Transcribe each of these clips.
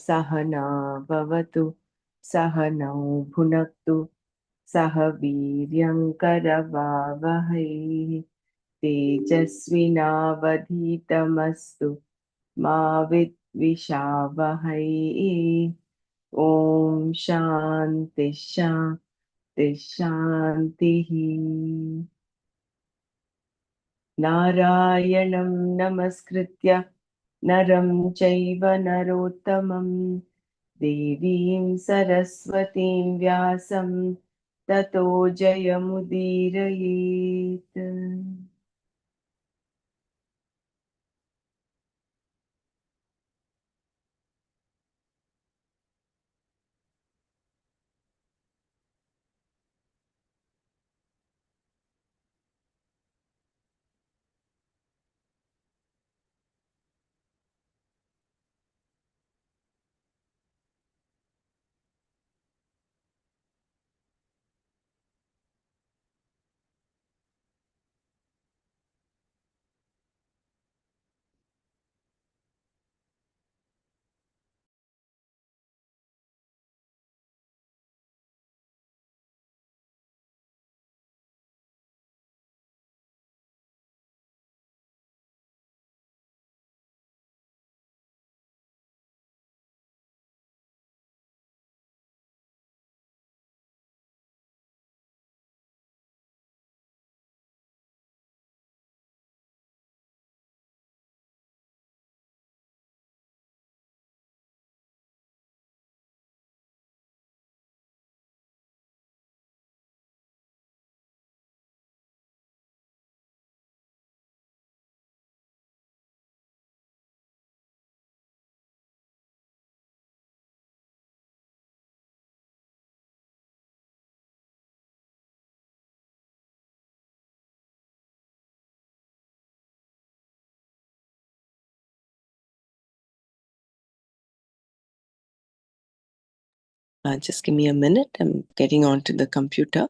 सहना भवतु सहनौ भुनक्तु सह वीर्यङ्करवावहै तेजस्विनावधीतमस्तु मा विद्विषावहै ॐ शान्ति शान्ति शान्तिः। नारायणं नमस्कृत्य नरं चैव नरोत्तमं देवीं सरस्वतीं व्यासं ततो जयमुदीरयेत्। Just give me a minute. I'm getting onto the computer.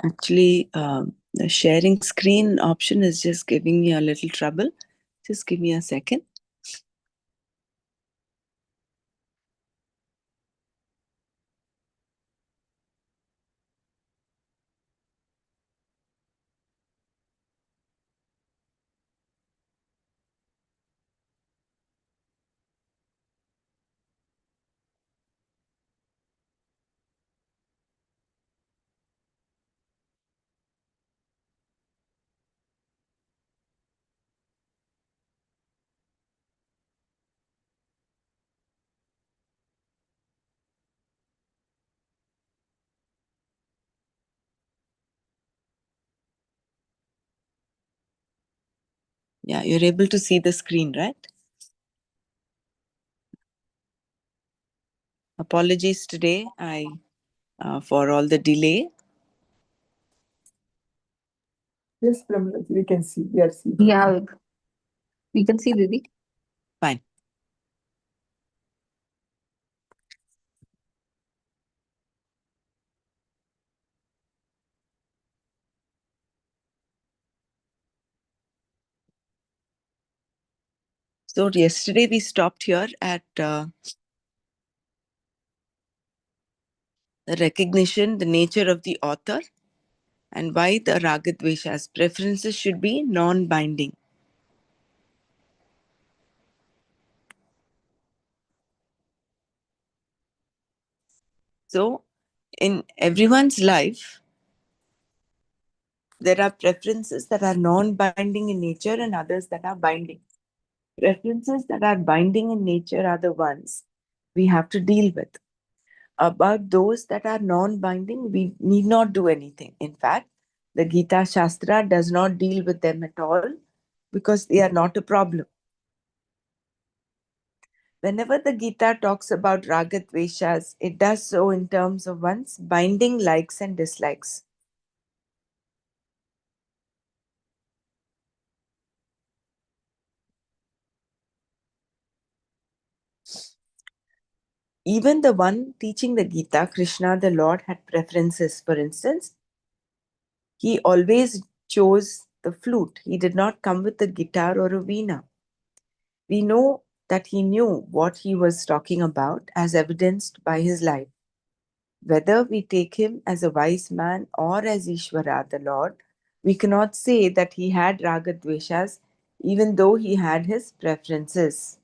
Actually, the sharing screen option is just giving me a little trouble. Just give me a second. Yeah, you're able to see the screen, right? Apologies today for all the delay. Yes, Pramila, we can see. We are seeing. Yeah, we can see Didi. Fine. So yesterday we stopped here at the recognition, the nature of the author, and why the Ragadvesha's preferences should be non-binding. So in everyone's life, there are preferences that are non-binding in nature and others that are binding. Preferences that are binding in nature are the ones we have to deal with. About those that are non-binding, we need not do anything. In fact, the Gita Shastra does not deal with them at all because they are not a problem. Whenever the Gita talks about Ragadveshas, it does so in terms of one's binding likes and dislikes. Even the one teaching the Gita, Krishna the Lord, had preferences. For instance, he always chose the flute. He did not come with a guitar or a veena. We know that he knew what he was talking about as evidenced by his life. Whether we take him as a wise man or as Ishvara, the Lord, we cannot say that he had ragadveshas even though he had his preferences.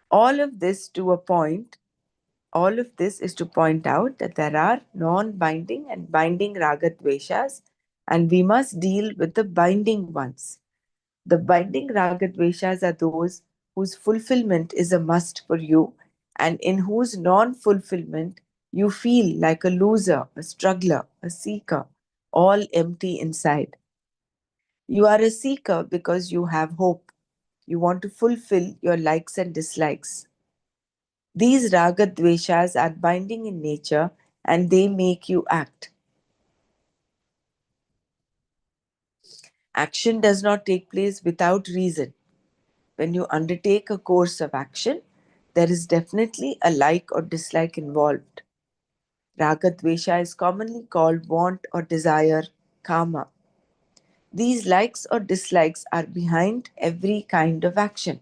All of this to a point, all of this is to point out that there are non-binding and binding ragadveshas, and we must deal with the binding ones. The binding ragadveshas are those whose fulfillment is a must for you and in whose non fulfillment you feel like a loser, a struggler, a seeker, all empty inside. You are a seeker because you have hope. You want to fulfill your likes and dislikes. These ragadveshas are binding in nature and they make you act. Action does not take place without reason. When you undertake a course of action, there is definitely a like or dislike involved. Raga Dvesha is commonly called want or desire, karma. These likes or dislikes are behind every kind of action.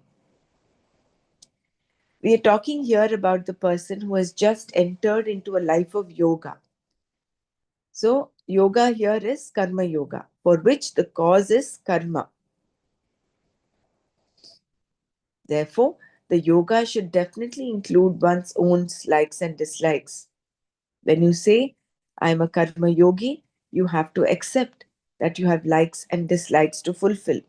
We are talking here about the person who has just entered into a life of yoga. So, yoga here is karma yoga, for which the cause is karma. Therefore, the yoga should definitely include one's own likes and dislikes. When you say, I am a karma yogi, you have to accept that you have likes and dislikes to fulfill.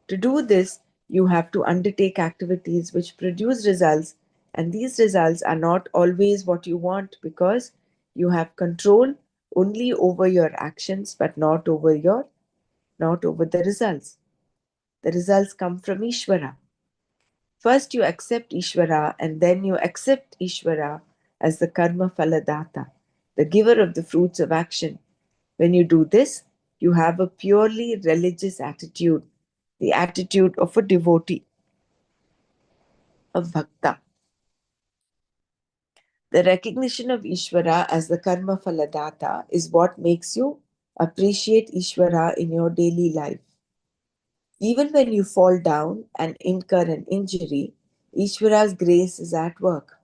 To do this, you have to undertake activities which produce results, and these results are not always what you want because you have control only over your actions but not over the results. The results come from Ishvara. First, you accept Ishvara and then you accept Ishvara as the karma phaladata, the giver of the fruits of action. When you do this, you have a purely religious attitude, the attitude of a devotee, a bhakta. The recognition of Ishvara as the karma phaladata is what makes you appreciate Ishvara in your daily life. Even when you fall down and incur an injury, Ishvara's grace is at work.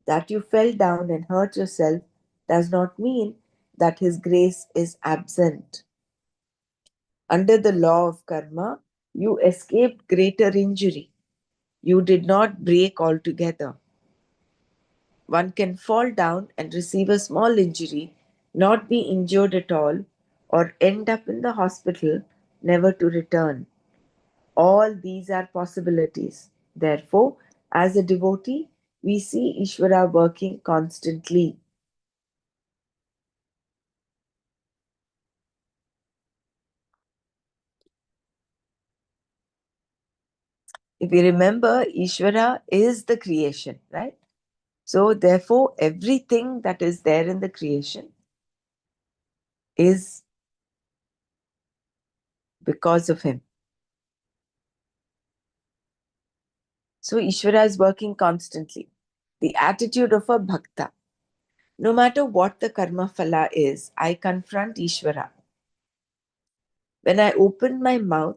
That you fell down and hurt yourself does not mean that His grace is absent. Under the law of karma, you escaped greater injury. You did not break altogether. One can fall down and receive a small injury, not be injured at all, or end up in the hospital, never to return. All these are possibilities. Therefore, as a devotee, we see Ishvara working constantly. If we remember, Ishvara is the creation, right? So, therefore, everything that is there in the creation is because of Him. So, Ishvara is working constantly. The attitude of a bhakta. No matter what the karma phala is, I confront Ishvara. When I open my mouth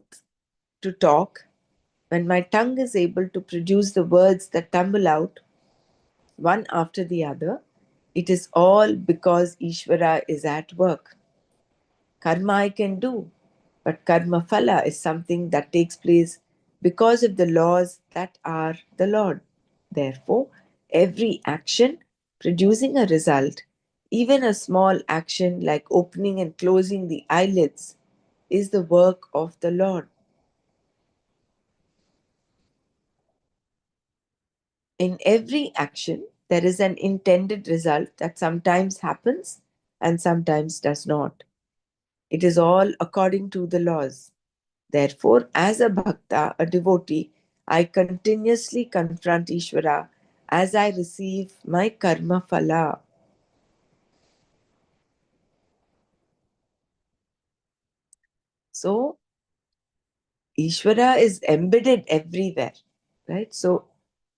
to talk, when my tongue is able to produce the words that tumble out one after the other, it is all because Ishvara is at work. Karma I can do, but karma phala is something that takes place because of the laws that are the Lord. Therefore, every action producing a result, even a small action like opening and closing the eyelids, is the work of the Lord. In every action, there is an intended result that sometimes happens and sometimes does not. It is all according to the laws. Therefore, as a bhakta, a devotee, I continuously confront Ishvara as I receive my karma phala. So, Ishvara is embedded everywhere, right? So,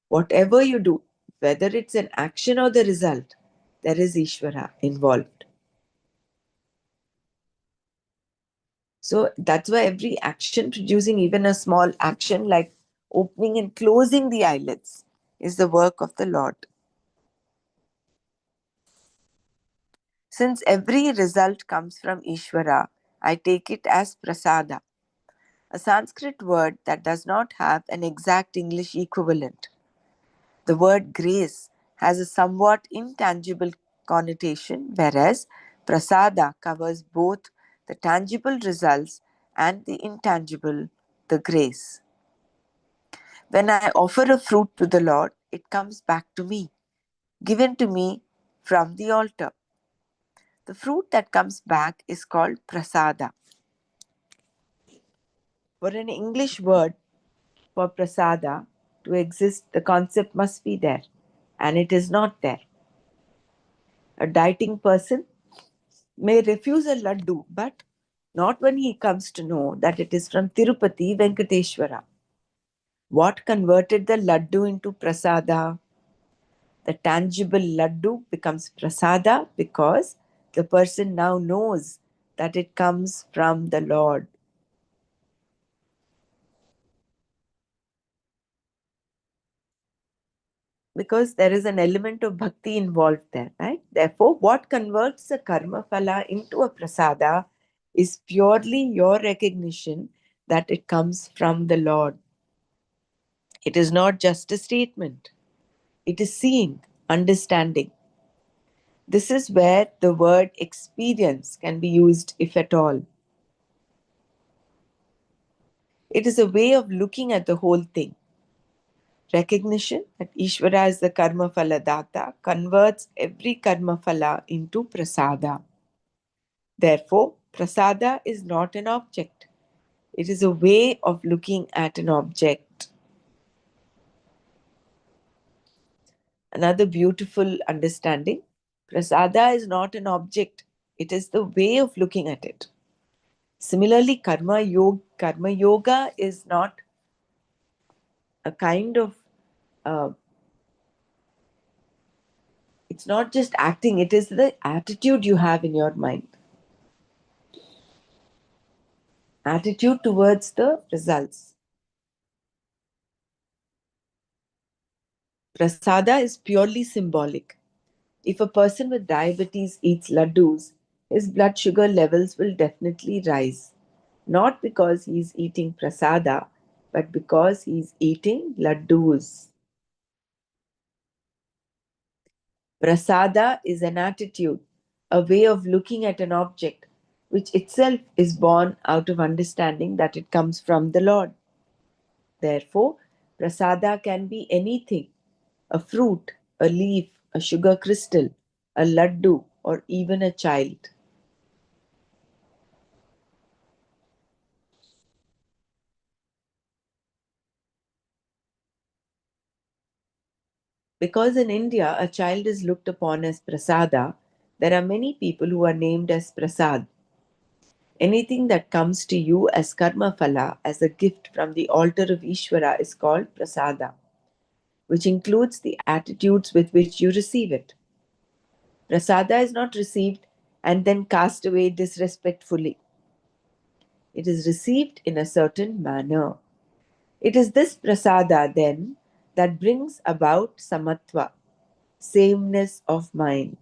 whatever you do, whether it's an action or the result, there is Ishvara involved. So, that's why every action producing even a small action like opening and closing the eyelids is the work of the Lord. Since every result comes from Ishvara, I take it as prasada, a Sanskrit word that does not have an exact English equivalent. The word grace has a somewhat intangible connotation, whereas prasada covers both the tangible results and the intangible, the grace. When I offer a fruit to the Lord, it comes back to me, given to me from the altar. The fruit that comes back is called prasada. For an English word for prasada to exist, the concept must be there, and it is not there. A dieting person may refuse a laddu, but not when he comes to know that it is from Tirupati Venkateshwara. What converted the laddu into prasada? The tangible laddu becomes prasada because the person now knows that it comes from the Lord. Because there is an element of bhakti involved there, right? Therefore, what converts a karma phala into a prasada is purely your recognition that it comes from the Lord. It is not just a statement, it is seeing, understanding. This is where the word experience can be used, if at all. It is a way of looking at the whole thing. Recognition that Ishvara is the karma phala data converts every karma phala into prasada. Therefore, prasada is not an object. It is a way of looking at an object. Another beautiful understanding, prasada is not an object. It is the way of looking at it. Similarly, karma yoga is not a kind of uh, It's not just acting, it is the attitude you have in your mind. Attitude towards the results. Prasada is purely symbolic. If a person with diabetes eats laddus, his blood sugar levels will definitely rise. Not because he is eating prasada, but because he is eating laddus. Prasada is an attitude, a way of looking at an object, which itself is born out of understanding that it comes from the Lord. Therefore, prasada can be anything: a fruit, a leaf, a sugar crystal, a laddu, or even a child. Because in India a child is looked upon as prasada, there are many people who are named as prasad. Anything that comes to you as karma phala, as a gift from the altar of Ishvara, is called prasada, which includes the attitudes with which you receive it. Prasada is not received and then cast away disrespectfully. It is received in a certain manner. It is this prasada then that brings about samatva, sameness of mind.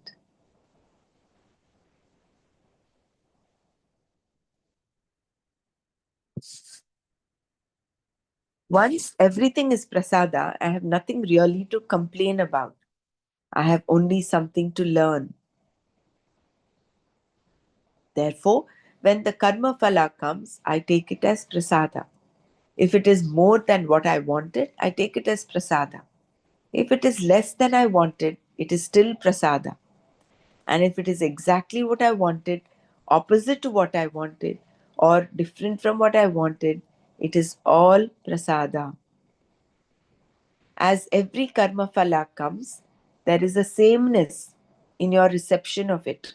Once everything is prasada, I have nothing really to complain about. I have only something to learn. Therefore, when the karma phala comes, I take it as prasada. If it is more than what I wanted, I take it as prasada. If it is less than I wanted, it is still prasada. And if it is exactly what I wanted, opposite to what I wanted, or different from what I wanted, it is all prasada. As every karma phala comes, there is a sameness in your reception of it.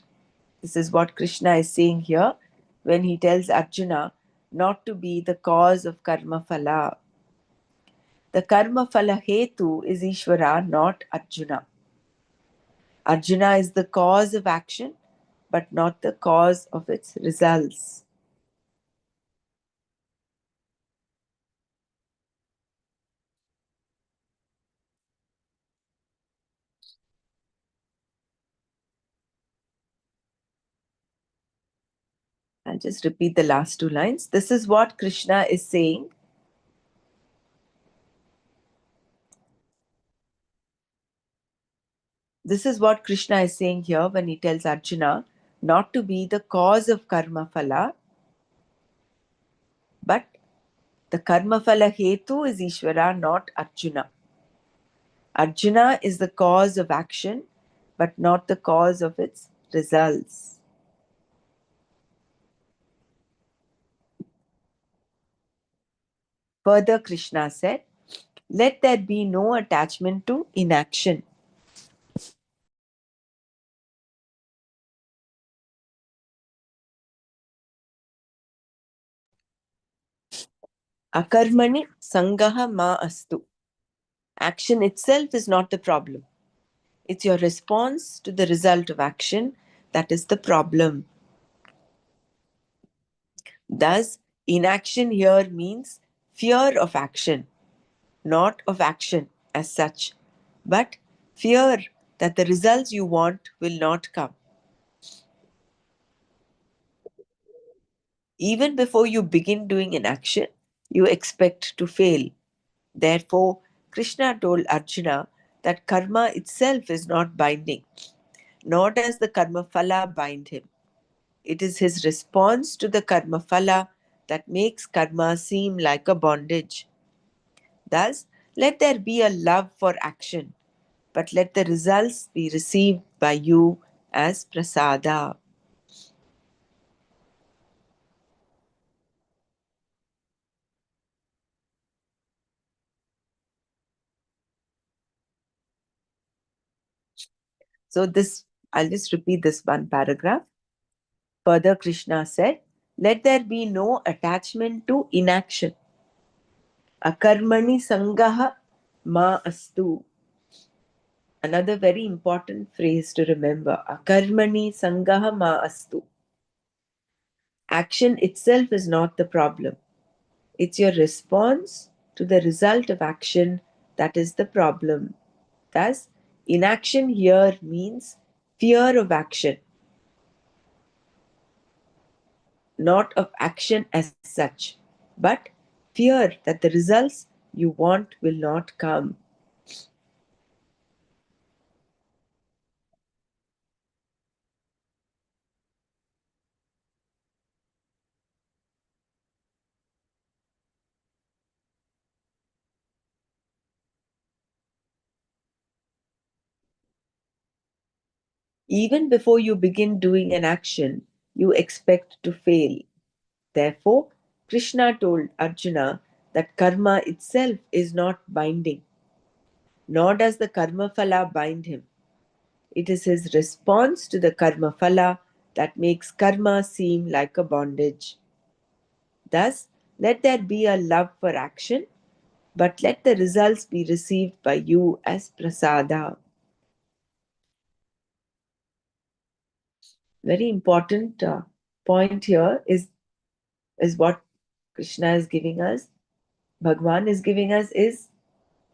This is what Krishna is saying here when he tells Arjuna not to be the cause of karma phala. The karma phala hetu is Ishvara, not Arjuna. Arjuna is the cause of action, but not the cause of its results. I'll just repeat the last two lines. This is what Krishna is saying. This is what Krishna is saying here when he tells Arjuna not to be the cause of karma phala, but the karma phala hetu is Ishvara, not Arjuna. Arjuna is the cause of action, but not the cause of its results. Further, Krishna said, let there be no attachment to inaction. Akarmani sangaha ma astu. Action itself is not the problem. It's your response to the result of action that is the problem. Thus, inaction here means fear of action, not of action as such, but fear that the results you want will not come. Even before you begin doing an action, you expect to fail. Therefore, Krishna told Arjuna that karma itself is not binding, nor does the karma phala bind him. It is his response to the karma phala that makes karma seem like a bondage. Thus, let there be a love for action, but let the results be received by you as prasada. So, this I'll just repeat this one paragraph. Further, Krishna said, let there be no attachment to inaction. Akarmani sangaha ma astu. Another very important phrase to remember, akarmani sangaha ma astu. Action itself is not the problem. It's your response to the result of action that is the problem. Thus, inaction here means fear of action, not of action as such, but fear that the results you want will not come. Even before you begin doing an action, you expect to fail. Therefore, Krishna told Arjuna that karma itself is not binding, nor does the karma phala bind him. It is his response to the karma phala that makes karma seem like a bondage. Thus, let there be a love for action, but let the results be received by you as prasada. Very important point here is what Krishna is giving us, Bhagwan is giving us, is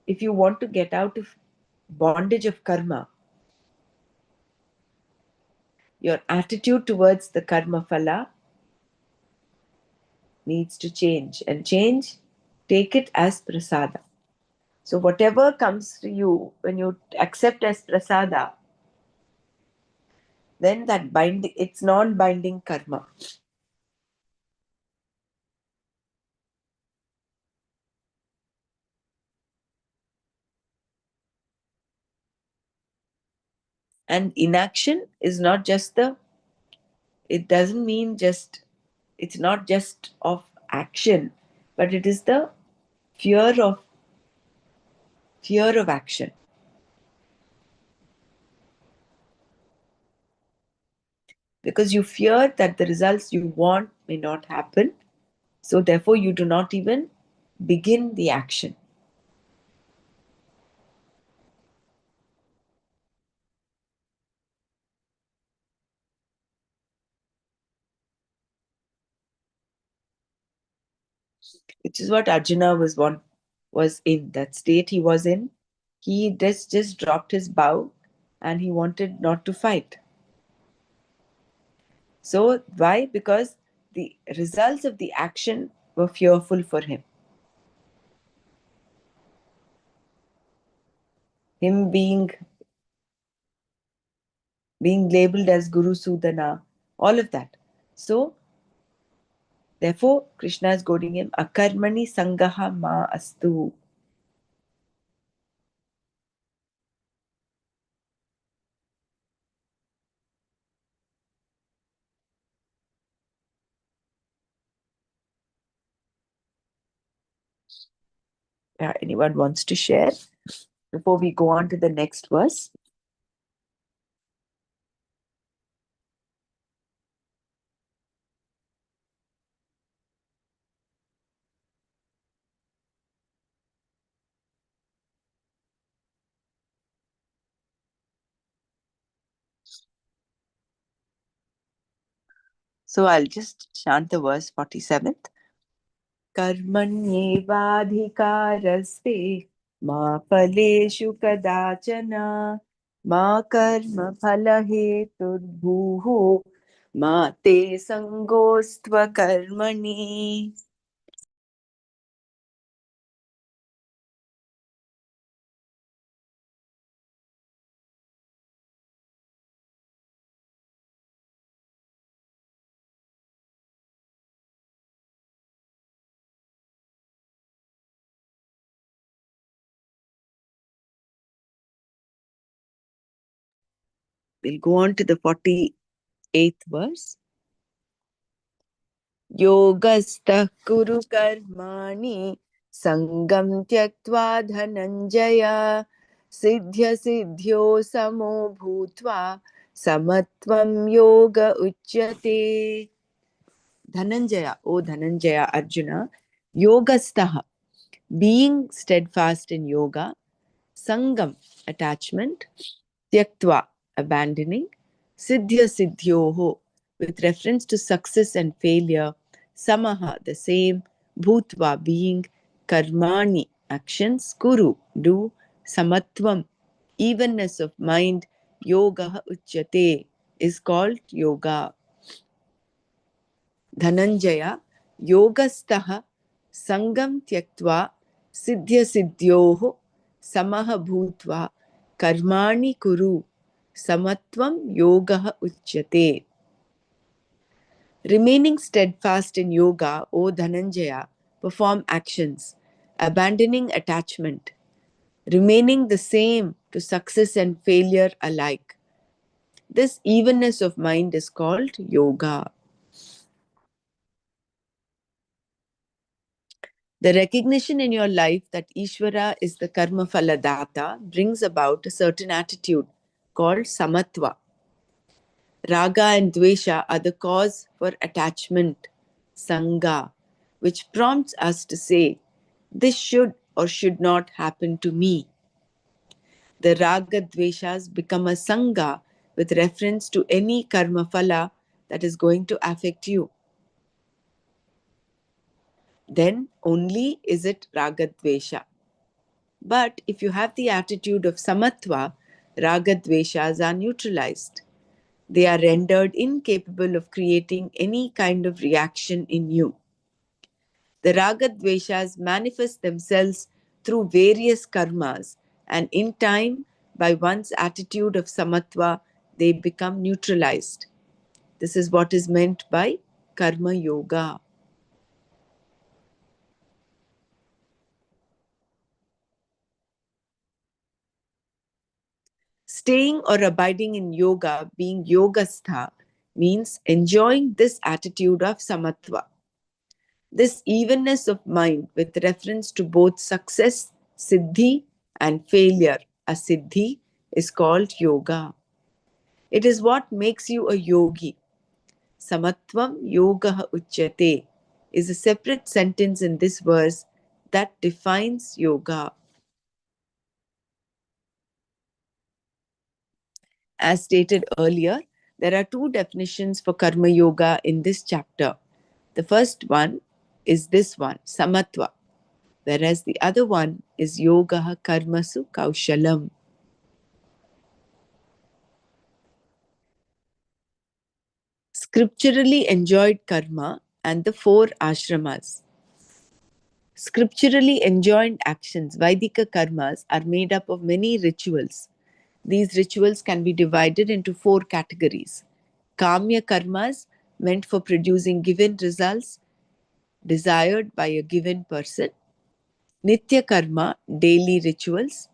if you want to get out of bondage of karma, your attitude towards the karma phala needs to change. And change, take it as prasada. So whatever comes to you when you accept as prasada, then that binding, it's non-binding karma. And inaction is not just the, it doesn't mean just, it's not just of action, but it is the fear of fear of action. Because you fear that the results you want may not happen. So therefore you do not even begin the action. Which is what Arjuna was in. That state he was in. He just dropped his bow and he wanted not to fight. So why? Because the results of the action were fearful for him. Him being labeled as Guru Sudana, all of that. So therefore Krishna is goading him, akarmani sangaha ma astu. Yeah, anyone wants to share before we go on to the next verse? So I'll just chant the verse 47th. कर्मण्येवाधिकारस्ते मा फलेषु कदाचन मा कर्मफलहेतुर्भूः मा ते सङ्गोऽस्त्वकर्मणि. We'll go on to the 48th verse. योगस्थः कुरु कर्माणि सङ्गं त्यक्त्वा धनञ्जय सिद्ध्यसिद्ध्यो समो भूत्वा समत्वं योग उच्यते. Dhananjaya, O Dhananjaya, Arjuna, yogastha, being steadfast in yoga, Sangam, attachment. Tyaktva, abandoning. Siddhya siddhyoho, with reference to success and failure. Samaha, the same. Bhutva, being. Karmani, actions. Kuru, do. Samatvam, evenness of mind. Yoga uchyate, is called yoga. Dhananjaya, yogastaha, sangam tyaktva, siddhya siddhyoho, samaha bhutva, karmani kuru, samatvam yoga uchyate. Remaining steadfast in yoga, O Dhananjaya, perform actions, abandoning attachment, remaining the same to success and failure alike. This evenness of mind is called yoga. The recognition in your life that Ishvara is the karma phaladata brings about a certain attitude called samatva. Raga and dvesha are the cause for attachment, sangha, which prompts us to say, this should or should not happen to me. The raga dveshas become a sangha with reference to any karma phala that is going to affect you. Then only is it raga dvesha. But if you have the attitude of samatva, raga dveshas are neutralized. They are rendered incapable of creating any kind of reaction in you. The raga dveshas manifest themselves through various karmas, and in time, by one's attitude of samatva, they become neutralized. This is what is meant by karma yoga. Staying or abiding in yoga, being yogastha, means enjoying this attitude of samatva. This evenness of mind with reference to both success, siddhi, and failure, asiddhi, is called yoga. It is what makes you a yogi. Samatvam yoga uchyate is a separate sentence in this verse that defines yoga. As stated earlier, there are two definitions for karma yoga in this chapter. The first one is this one, samatva, whereas the other one is yoga karmasu kaushalam. Scripturally enjoyed karma and the four ashramas. Scripturally enjoined actions, Vaidika karmas, are made up of many rituals. These rituals can be divided into four categories. Kamya karmas, meant for producing given results desired by a given person. Nitya karma, daily rituals.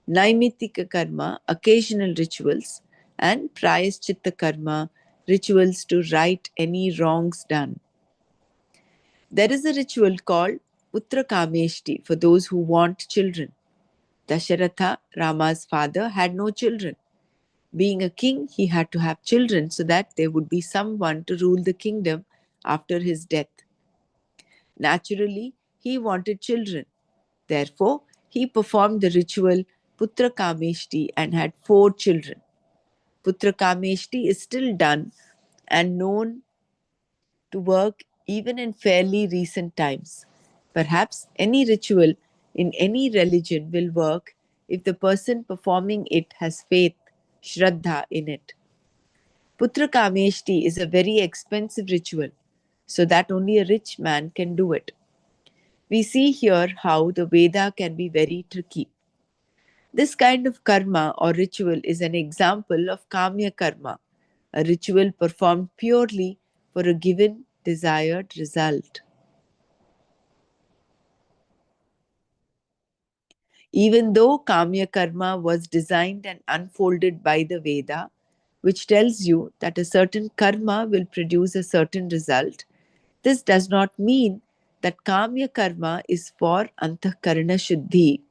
Naimittika karma, occasional rituals. And Prayaschitta karma, rituals to right any wrongs done. There is a ritual called Putra Kameshti for those who want children. Dasharatha, Rama's father, had no children. Being a king, he had to have children so that there would be someone to rule the kingdom after his death. Naturally, he wanted children. Therefore, he performed the ritual Putra Kameshti and had 4 children. Putra Kameshti is still done and known to work even in fairly recent times. Perhaps any ritual in any religion will work if the person performing it has faith, Shraddha, in it. Putra Kameshti is a very expensive ritual, so that only a rich man can do it. We see here how the Veda can be very tricky. This kind of karma or ritual is an example of Kamya karma, a ritual performed purely for a given desired result. Even though Kamya karma was designed and unfolded by the Veda, which tells you that a certain karma will produce a certain result, this does not mean that Kamya karma is for Antahkarana Shuddhi.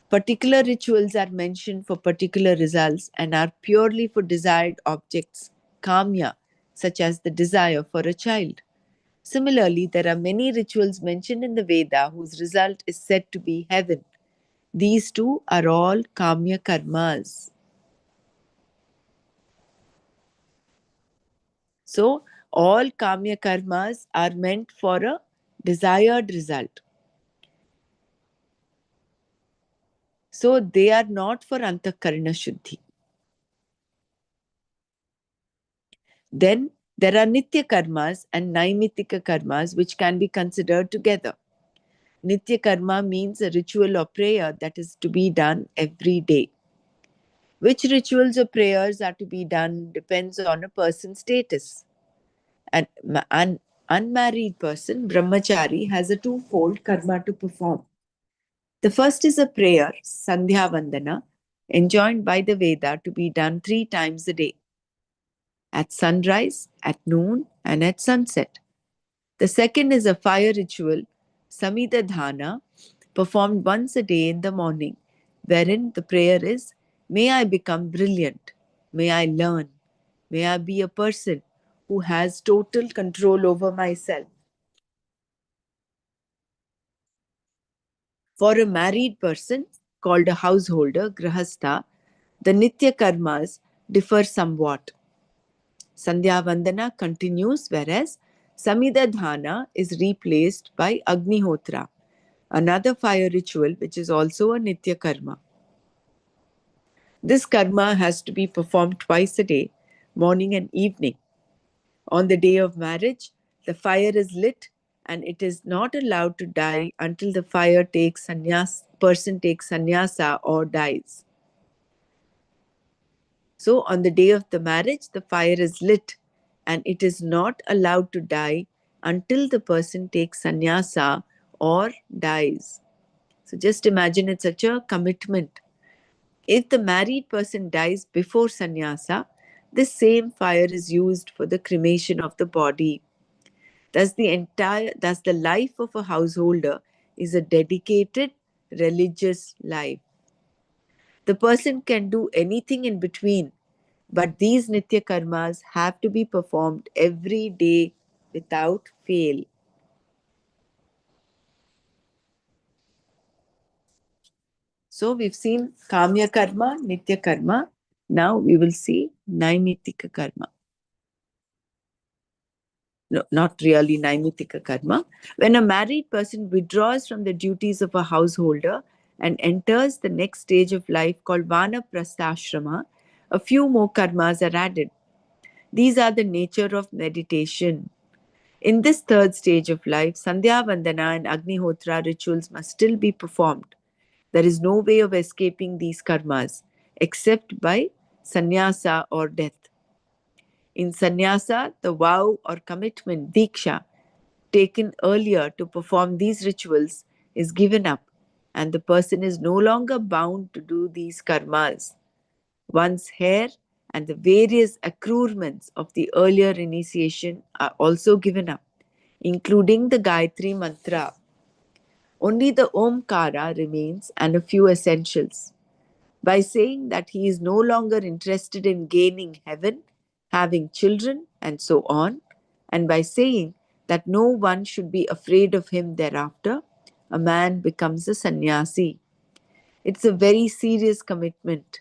Particular rituals are mentioned for particular results and are purely for desired objects, Kamya, such as the desire for a child. Similarly, there are many rituals mentioned in the Veda whose result is said to be heaven. These two are all kamya karmas. So, all kamya karmas are meant for a desired result. So, they are not for antakarana shuddhi. Then there are nitya karmas and naimitika karmas which can be considered together. Nitya karma means a ritual or prayer that is to be done every day. Which rituals or prayers are to be done depends on a person's status. An unmarried person, brahmachari, has a twofold karma to perform. The first is a prayer, Sandhya Vandana, enjoined by the Veda to be done 3 times a day, at sunrise, at noon, and at sunset. The second is a fire ritual, Samhita Dhana, performed once a day in the morning, wherein the prayer is, may I become brilliant, may I learn, may I be a person who has total control over myself. For a married person, called a householder, grahastha, the nitya karmas differ somewhat. Sandhya Vandana continues, whereas Samhita Dhana is replaced by Agnihotra, another fire ritual which is also a nitya karma. This karma has to be performed twice a day, morning and evening. On the day of marriage, the fire is lit and it is not allowed to die until the person takes sannyasa or dies. So on the day of the marriage, the fire is lit and it is not allowed to die until the person takes sannyasa or dies. So just imagine it's such a commitment. If the married person dies before sannyasa, this same fire is used for the cremation of the body. Thus the life of a householder is a dedicated religious life. The person can do anything in between, but these nitya karmas have to be performed every day without fail. So we've seen kamya karma, nitya karma. Now we will see naimitika karma. No, not really naimitika karma. When a married person withdraws from the duties of a householder and enters the next stage of life called vanaprastha, a few more karmas are added. These are the nature of meditation. In this third stage of life, Sandhya Vandana and Agnihotra rituals must still be performed. There is no way of escaping these karmas except by sannyasa or death. In sannyasa, the vow or commitment, diksha, taken earlier to perform these rituals is given up, and the person is no longer bound to do these karmas. One's hair and the various accruements of the earlier initiation are also given up, including the Gayatri Mantra. Only the Omkara remains and a few essentials. By saying that he is no longer interested in gaining heaven, having children, and so on, and by saying that no one should be afraid of him thereafter, a man becomes a sannyasi. It's a very serious commitment.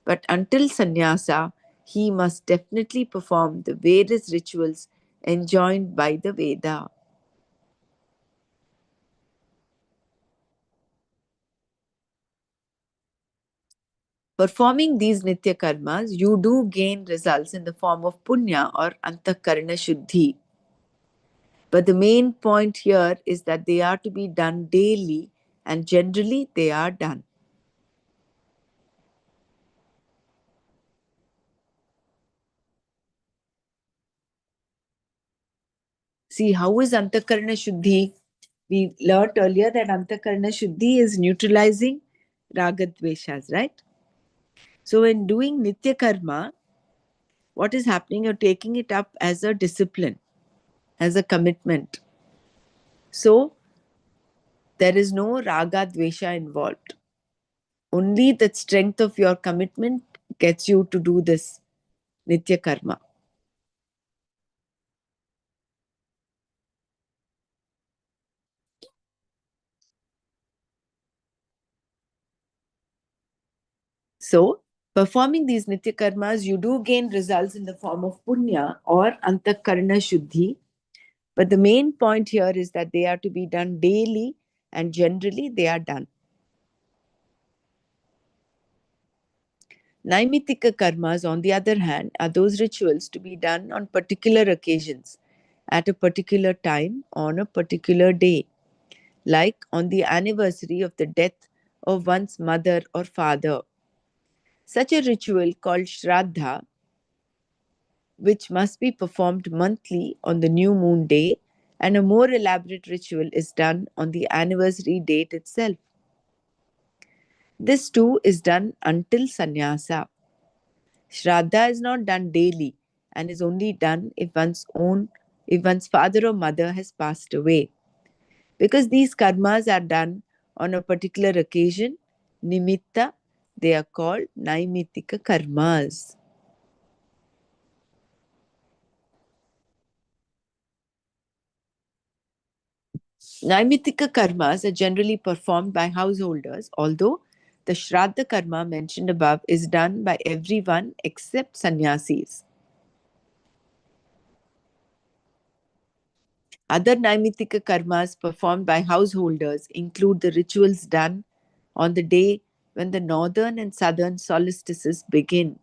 But until sannyasa, he must definitely perform the various rituals enjoined by the Veda. Performing these nitya karmas, you do gain results in the form of punya or antakarana shuddhi. But the main point here is that they are to be done daily and generally they are done. See, how is antakarana shuddhi? We learned earlier that antakarana shuddhi is neutralizing ragadveshas, right? So, in doing nitya karma, what is happening? You're taking it up as a discipline, as a commitment. So, there is no raga dvesha involved. Only the strength of your commitment gets you to do this nitya karma. So, performing these nitya karmas, you do gain results in the form of punya or antakarna shuddhi. But the main point here is that they are to be done daily, and generally they are done. Naimitika karmas, on the other hand, are those rituals to be done on particular occasions, at a particular time, on a particular day, like on the anniversary of the death of one's mother or father. Such a ritual called Shraddha, which must be performed monthly on the new moon day, and a more elaborate ritual is done on the anniversary date itself. This too is done until sannyasa. Shraddha is not done daily and is only done if one's father or mother has passed away. Because these karmas are done on a particular occasion, nimitta, they are called naimitika karmas. Naimitika karmas are generally performed by householders, although the Shraddha karma mentioned above is done by everyone except sannyasis. Other Naimitika karmas performed by householders include the rituals done on the day when the northern and southern solstices begin.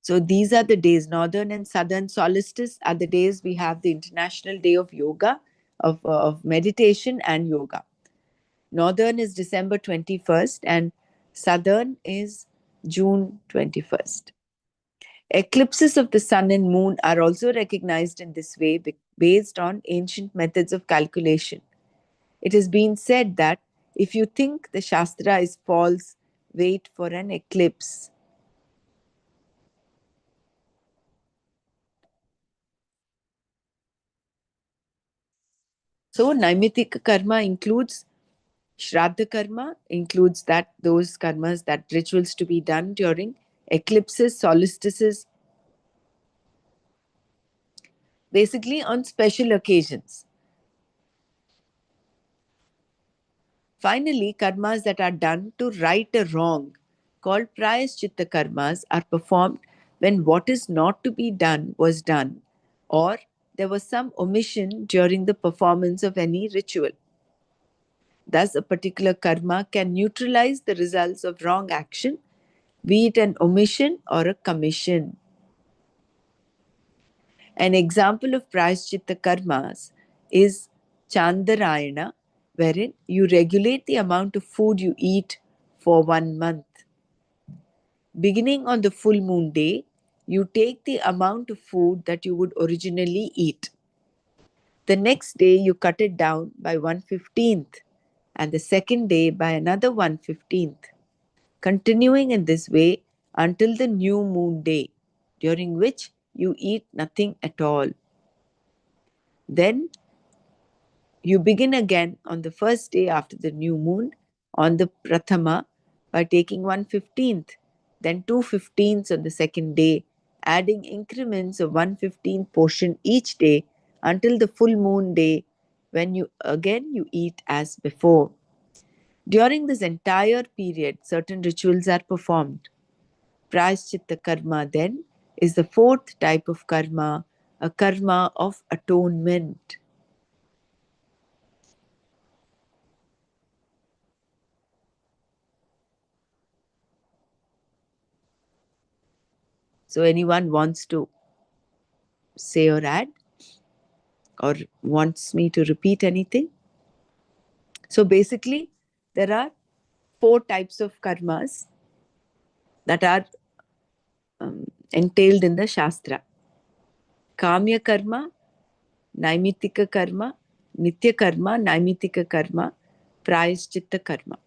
So these are the days, northern and southern solstice are the days we have the International Day of Yoga, of meditation and yoga. Northern is December 21st and southern is June 21st. Eclipses of the sun and moon are also recognized in this way based on ancient methods of calculation. It has been said that if you think the Shastra is false, wait for an eclipse. So, Naimitika karma includes Shraddha karma, includes that those karmas, that rituals to be done during eclipses, solstices, basically on special occasions. Finally, karmas that are done to right a wrong, called prayaschitta karmas, are performed when what is not to be done was done, or there was some omission during the performance of any ritual. Thus, a particular karma can neutralize the results of wrong action, be it an omission or a commission. An example of prayaschitta karmas is Chandarayana, wherein you regulate the amount of food you eat for 1 month. Beginning on the full moon day, you take the amount of food that you would originally eat. The next day, you cut it down by 1/15th, and the second day by another 1/15th, continuing in this way until the new moon day, during which you eat nothing at all. Then you begin again on the first day after the new moon, on the Prathama, by taking 1/15th, then 2/15ths on the second day, adding increments of 1/15th portion each day until the full moon day, when you eat as before. During this entire period, certain rituals are performed. Prayaschitta karma then is the fourth type of karma, a karma of atonement. So, anyone wants to say or add, or wants me to repeat anything? So, basically, there are four types of karmas that are entailed in the Shastra: Kamya karma, Naimitika karma, Nitya karma, Naimitika karma, Prayaschitta karma.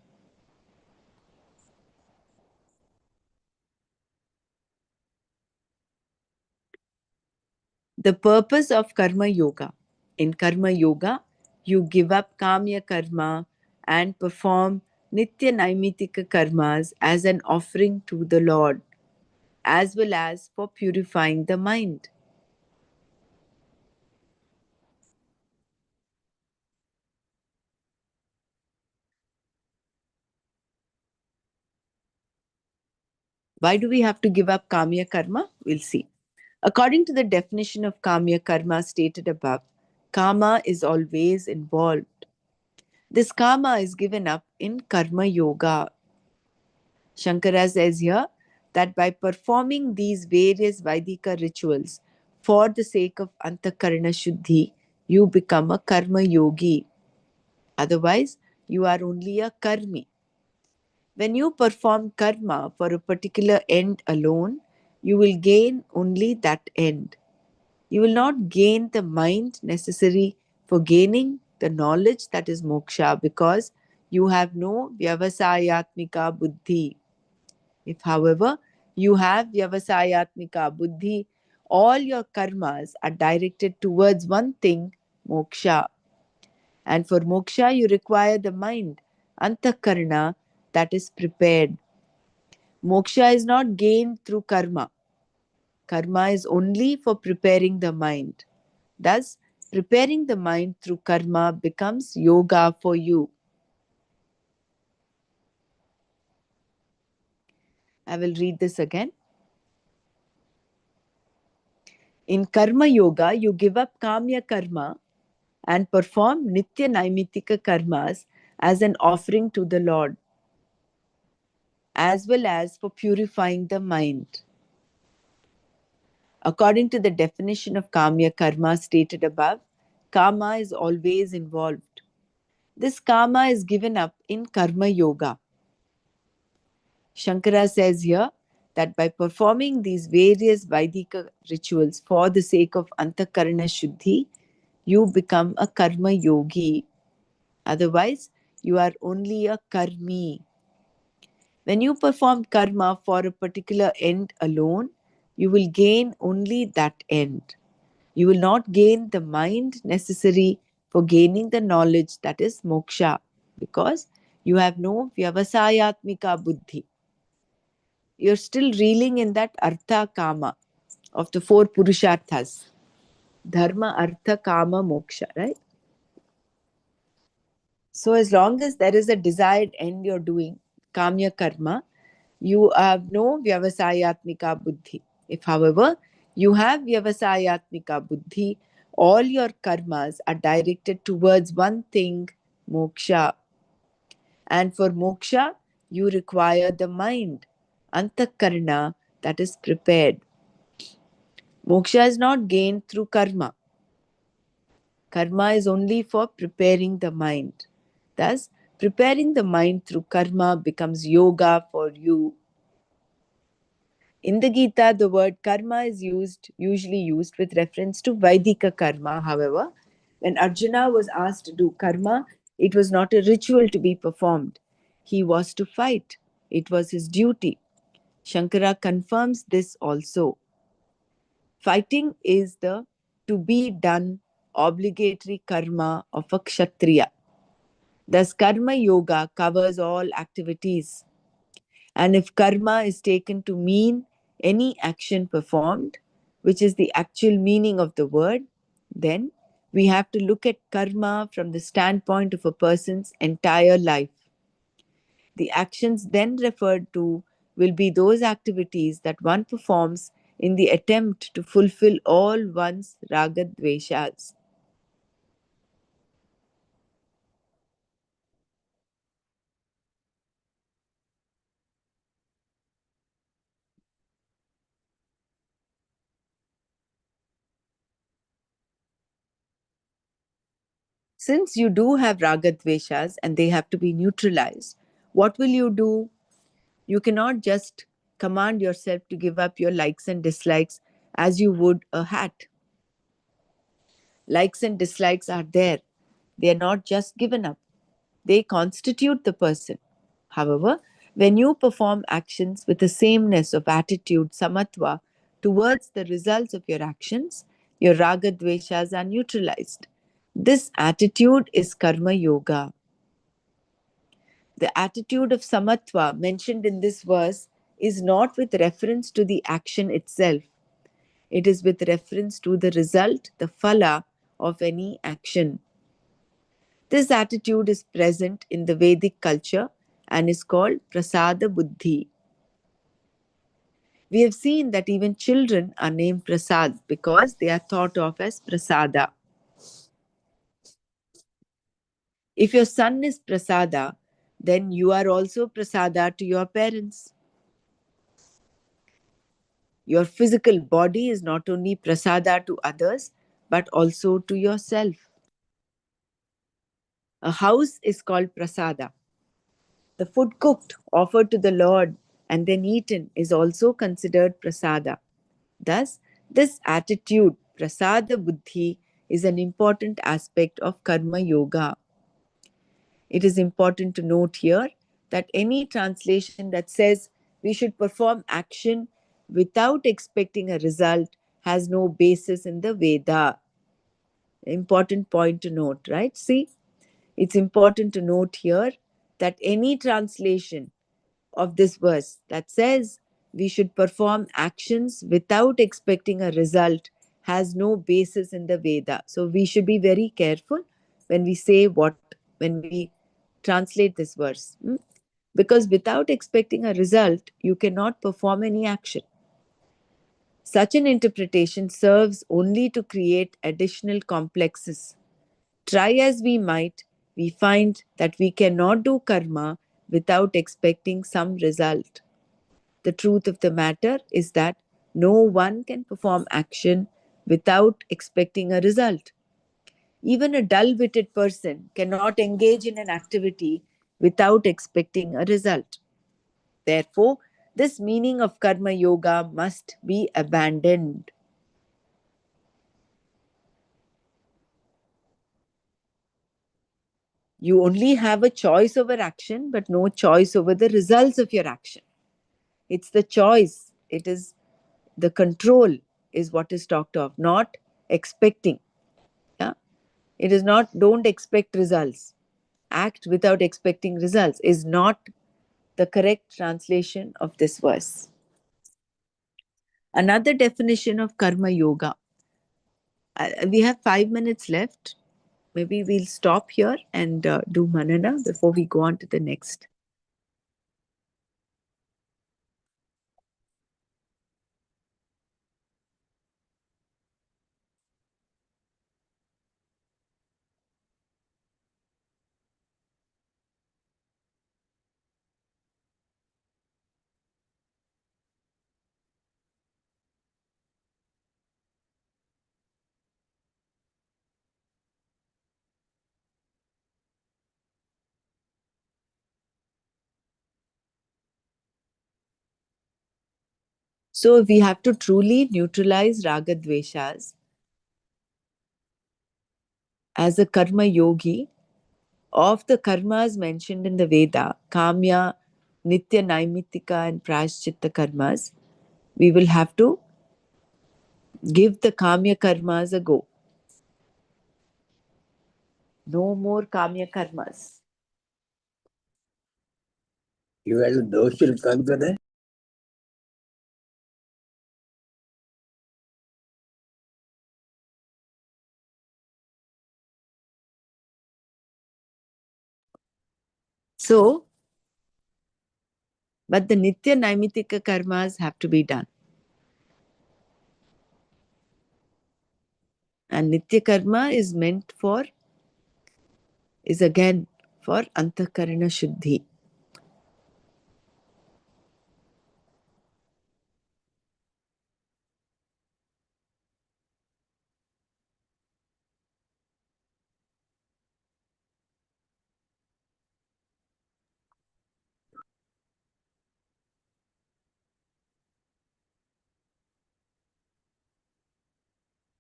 The purpose of Karma Yoga. In Karma Yoga, you give up Kamya karma and perform Nitya Naimitika karmas as an offering to the Lord, as well as for purifying the mind. Why do we have to give up kamya karma? We'll see. According to the definition of kamya karma stated above, karma is always involved. This karma is given up in karma yoga. Shankara says here that by performing these various Vaidika rituals for the sake of antakarana shuddhi, you become a karma yogi. Otherwise, you are only a karmi. When you perform karma for a particular end alone, you will gain only that end. You will not gain the mind necessary for gaining the knowledge that is moksha because you have no vyavasayatmika buddhi. If, however, you have vyavasayatmika buddhi, all your karmas are directed towards one thing, moksha. And for moksha, you require the mind, antakarna, that is prepared. Moksha is not gained through karma. Karma is only for preparing the mind. Thus, preparing the mind through karma becomes yoga for you. I will read this again. In karma yoga, you give up kamya karma and perform nitya naimitika karmas as an offering to the Lord, as well as for purifying the mind. According to the definition of kamya karma stated above, karma is always involved. This karma is given up in karma yoga. Shankara says here that by performing these various Vaidika rituals for the sake of antakarana shuddhi, you become a karma yogi. Otherwise, you are only a karmi. When you perform karma for a particular end alone, you will gain only that end. You will not gain the mind necessary for gaining the knowledge that is moksha because you have no vyavasayatmika buddhi. You're still reeling in that artha kama of the four purusharthas, dharma, artha, kama, moksha, right? So as long as there is a desired end you're doing, kamya karma, you have no vyavasayatmika buddhi. If, however, you have vyavasayatmika buddhi, all your karmas are directed towards one thing, moksha. And for moksha, you require the mind, antakarna, that is prepared. Moksha is not gained through karma. Karma is only for preparing the mind. Thus, preparing the mind through karma becomes yoga for you. In the Gita, the word karma is usually used with reference to Vaidika karma. However, when Arjuna was asked to do karma, it was not a ritual to be performed. He was to fight. It was his duty. Shankara confirms this also. Fighting is the to be done obligatory karma of a kshatriya. Thus, karma yoga covers all activities. And if karma is taken to mean any action performed, which is the actual meaning of the word, then we have to look at karma from the standpoint of a person's entire life. The actions then referred to will be those activities that one performs in the attempt to fulfill all one's ragadveshas. Since you do have ragadveshas and they have to be neutralized, what will you do? You cannot just command yourself to give up your likes and dislikes as you would a hat. Likes and dislikes are there. They are not just given up. They constitute the person. However, when you perform actions with a sameness of attitude, samatva, towards the results of your actions, your raga dveshas are neutralized. This attitude is karma yoga. The attitude of samatva mentioned in this verse is not with reference to the action itself. It is with reference to the result, the phala of any action. This attitude is present in the Vedic culture and is called prasada buddhi. We have seen that even children are named Prasad because they are thought of as Prasada. If your son is Prasada, then you are also Prasada to your parents. Your physical body is not only Prasada to others, but also to yourself. A house is called Prasada. The food cooked, offered to the Lord, and then eaten is also considered Prasada. Thus, this attitude, Prasada Buddhi, is an important aspect of Karma Yoga. It is important to note here that any translation that says we should perform action without expecting a result has no basis in the Veda. Important point to note, right? See, it's important to note here that any translation of this verse that says we should perform actions without expecting a result has no basis in the Veda. So we should be very careful when we say when we translate this verse. Because without expecting a result, you cannot perform any action. Such an interpretation serves only to create additional complexes. Try as we might, we find that we cannot do karma without expecting some result. The truth of the matter is that no one can perform action without expecting a result. Even a dull witted person cannot engage in an activity without expecting a result. Therefore, this meaning of karma yoga must be abandoned. You only have a choice over action, but no choice over the results of your action. It's the choice, it is the control, is what is talked of, not expecting. Yeah? It is not, don't expect results. Act without expecting results is not the correct translation of this verse. Another definition of karma yoga. We have 5 minutes left. Maybe we'll stop here and do Manana before we go on to the next. So, if we have to truly neutralize raga dveshas as a karma yogi, of the karmas mentioned in the Veda, Kamya, Nitya Naimitika, and Prashchitta karmas, we will have to give the Kamya karmas a go. No more Kamya karmas. ಇವೆಲ್ಲ ದೋಷಗಳು ಕಲ್ತದೆ. So, but the Nitya Naimitika karmas have to be done. And Nitya karma is meant for, is again for Antakarana Shuddhi.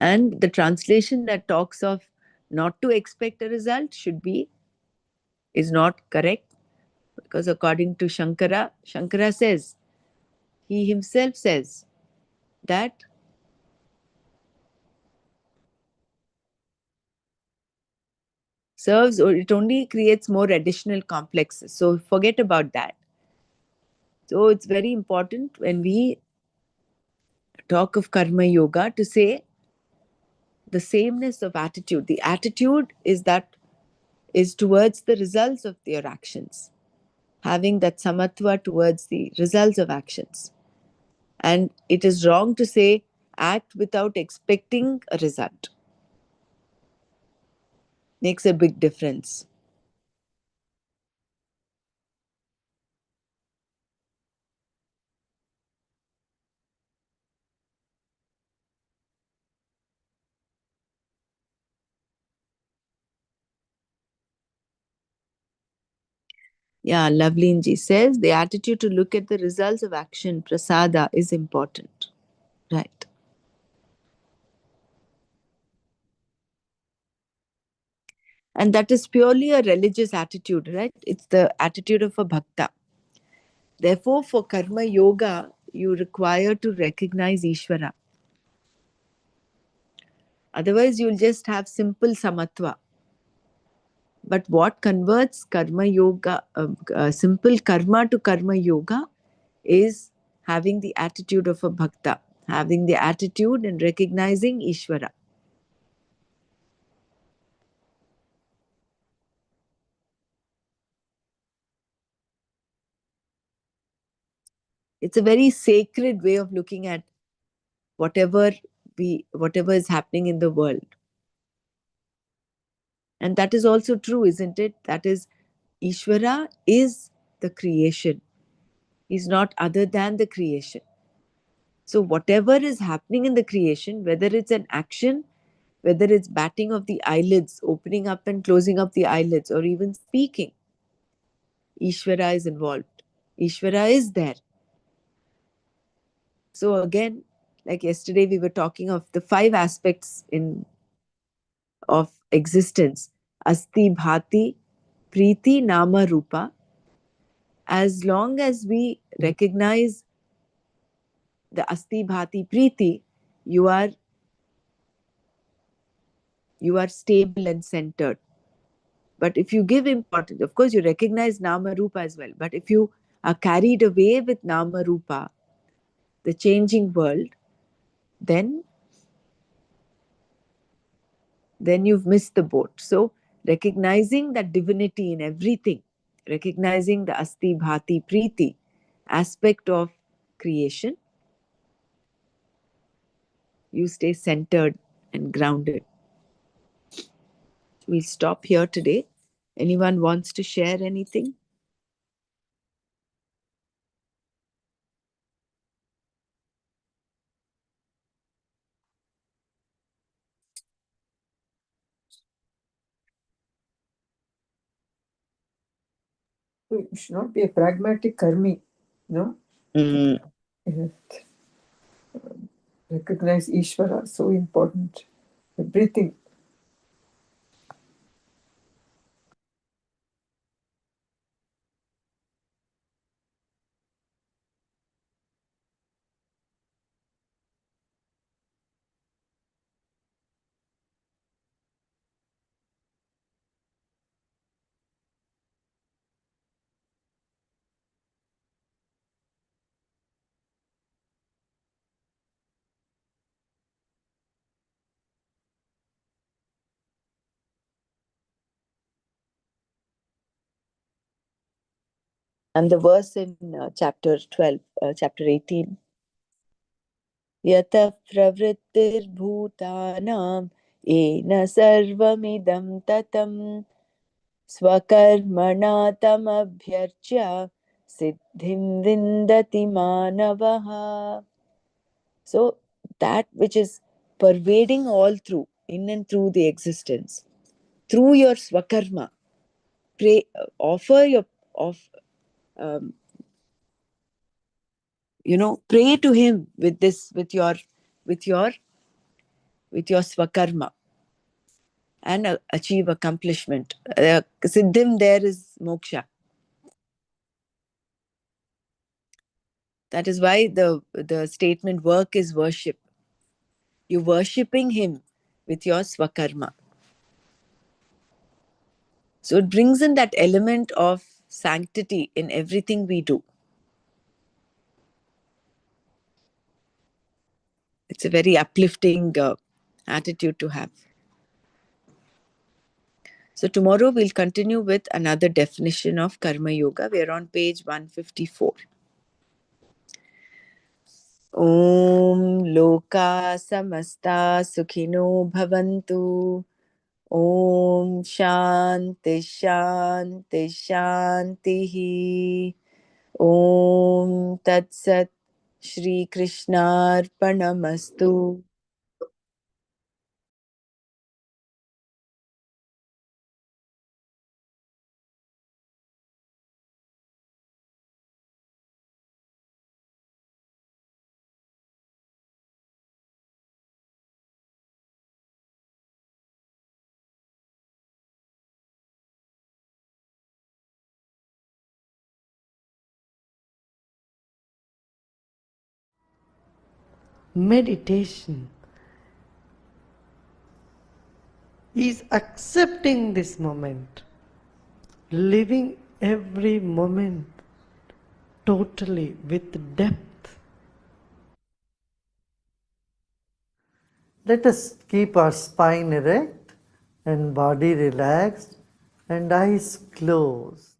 And the translation that talks of not to expect a result is not correct, because according to Shankara says, he himself says that serves, or it only creates more additional complexes. So forget about that. So it's very important when we talk of karma yoga to say the sameness of attitude. The attitude is towards the results of your actions, having that samatva towards the results of actions. And it is wrong to say act without expecting a result. Makes a big difference. Yeah, Lavlinji says the attitude to look at the results of action, prasada, is important. Right. And that is purely a religious attitude, right? It's the attitude of a bhakta. Therefore, for karma yoga, you require to recognize Ishvara. Otherwise, you'll just have simple samatva. But what converts karma yoga, simple karma to karma yoga, is having the attitude of a bhakta, having the attitude and recognizing Ishvara. It's a very sacred way of looking at whatever whatever is happening in the world. And that is also true, isn't it? That is, Ishvara is the creation. He's not other than the creation. So whatever is happening in the creation, whether it's an action, whether it's batting of the eyelids, opening up and closing up the eyelids, or even speaking, Ishvara is involved. Ishvara is there. So again, like yesterday, we were talking of the 5 aspects of existence: asti, bhati, priti, nama, rupa. As long as we recognize the asti, bhati, priti, you are stable and centered. But if you give importance, of course, you recognize nama, rupa as well. But if you are carried away with nama, rupa, the changing world, then you've missed the boat. So recognizing that divinity in everything, recognizing the asti, bhati, priti aspect of creation, you stay centered and grounded. We'll stop here today. Anyone wants to share anything? So you should not be a pragmatic karmi, no? Mm. Yeah. Recognize Ishvara, so important. Everything. And the verse in chapter 12, chapter 18. Yata pravrittirbhutanam ena sarvamidam tatam swakarmana tamabhyarchya siddhim vindati manavaha. So that which is pervading all through, in and through the existence, through your swakarma, pray, offer your of pray to him with this, with your swakarma, and achieve accomplishment. Siddhim there is moksha. That is why the statement work is worship. You're worshipping him with your swakarma. So it brings in that element of sanctity in everything we do. It's a very uplifting attitude to have. So tomorrow we'll continue with another definition of karma yoga. We are on page 154. ॐ लोका समस्ता सुखिनो भवन्तु। ॐ शान्ति शान्ति शान्तिः। ॐ तत्सत् श्रीकृष्णार्पणमस्तु। Meditation is accepting this moment, living every moment totally with depth. Let us keep our spine erect and body relaxed and eyes closed.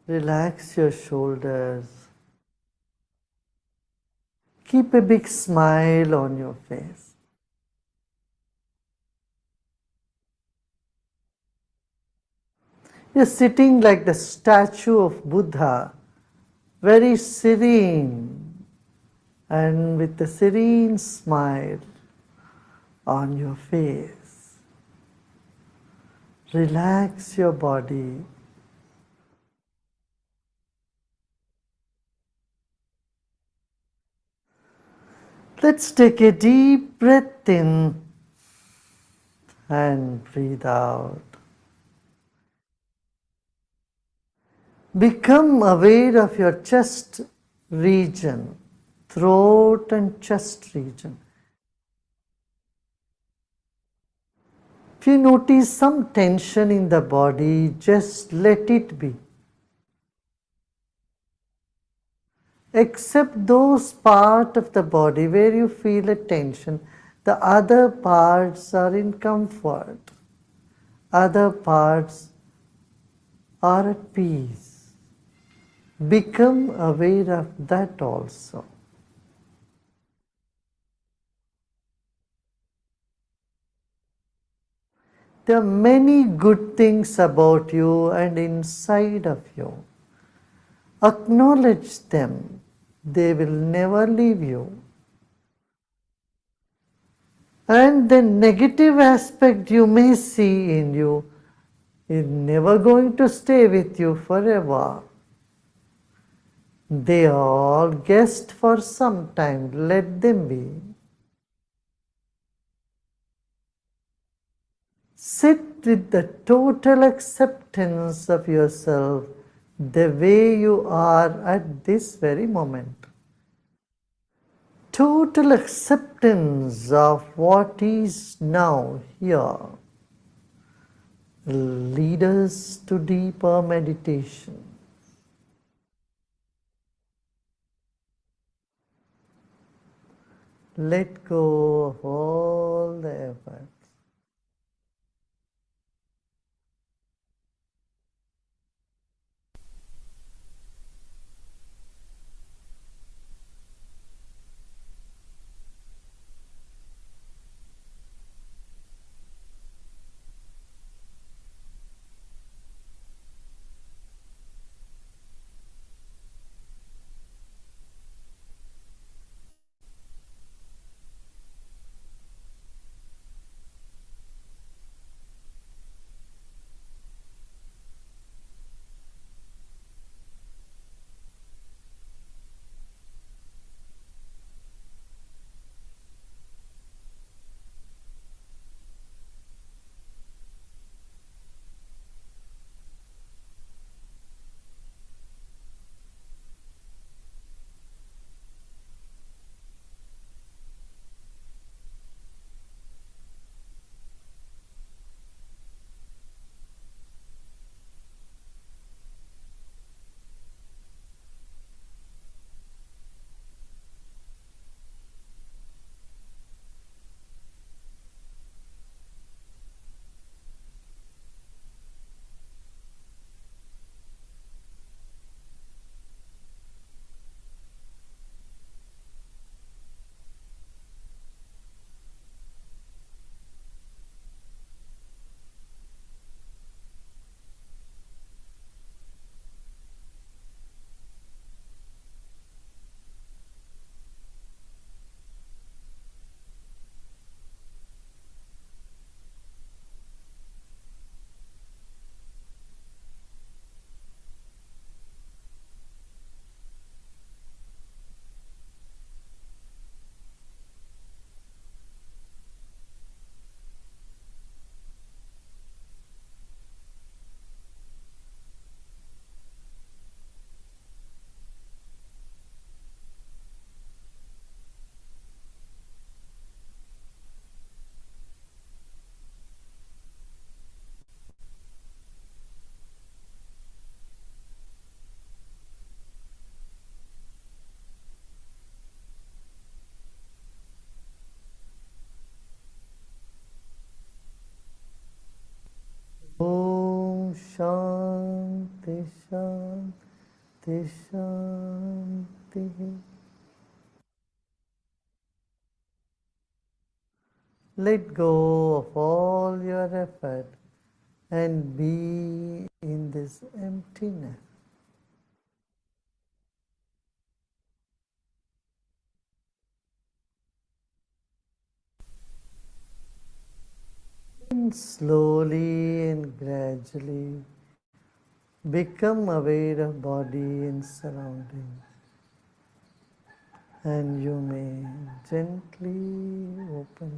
Relax your shoulders. Keep a big smile on your face. You're sitting like the statue of Buddha, very serene and with a serene smile on your face. Relax your body. Let's take a deep breath in and breathe out. Become aware of your chest region, throat and chest region. If you notice some tension in the body, just let it be. Accept those parts of the body where you feel a tension. The other parts are in comfort. Other parts are at peace. Become aware of that also. There are many good things about you and inside of you. Acknowledge them. They will never leave you. And the negative aspect you may see in you is never going to stay with you forever. They are all guests for some time. Let them be. Sit with the total acceptance of yourself the way you are at this very moment. Total acceptance of what is now here will lead us to deeper meditation. Let go of all the effort. Shanti, Shanti. Let go of all your effort and be in this emptiness. And slowly and gradually become aware of body and surroundings. And you may gently open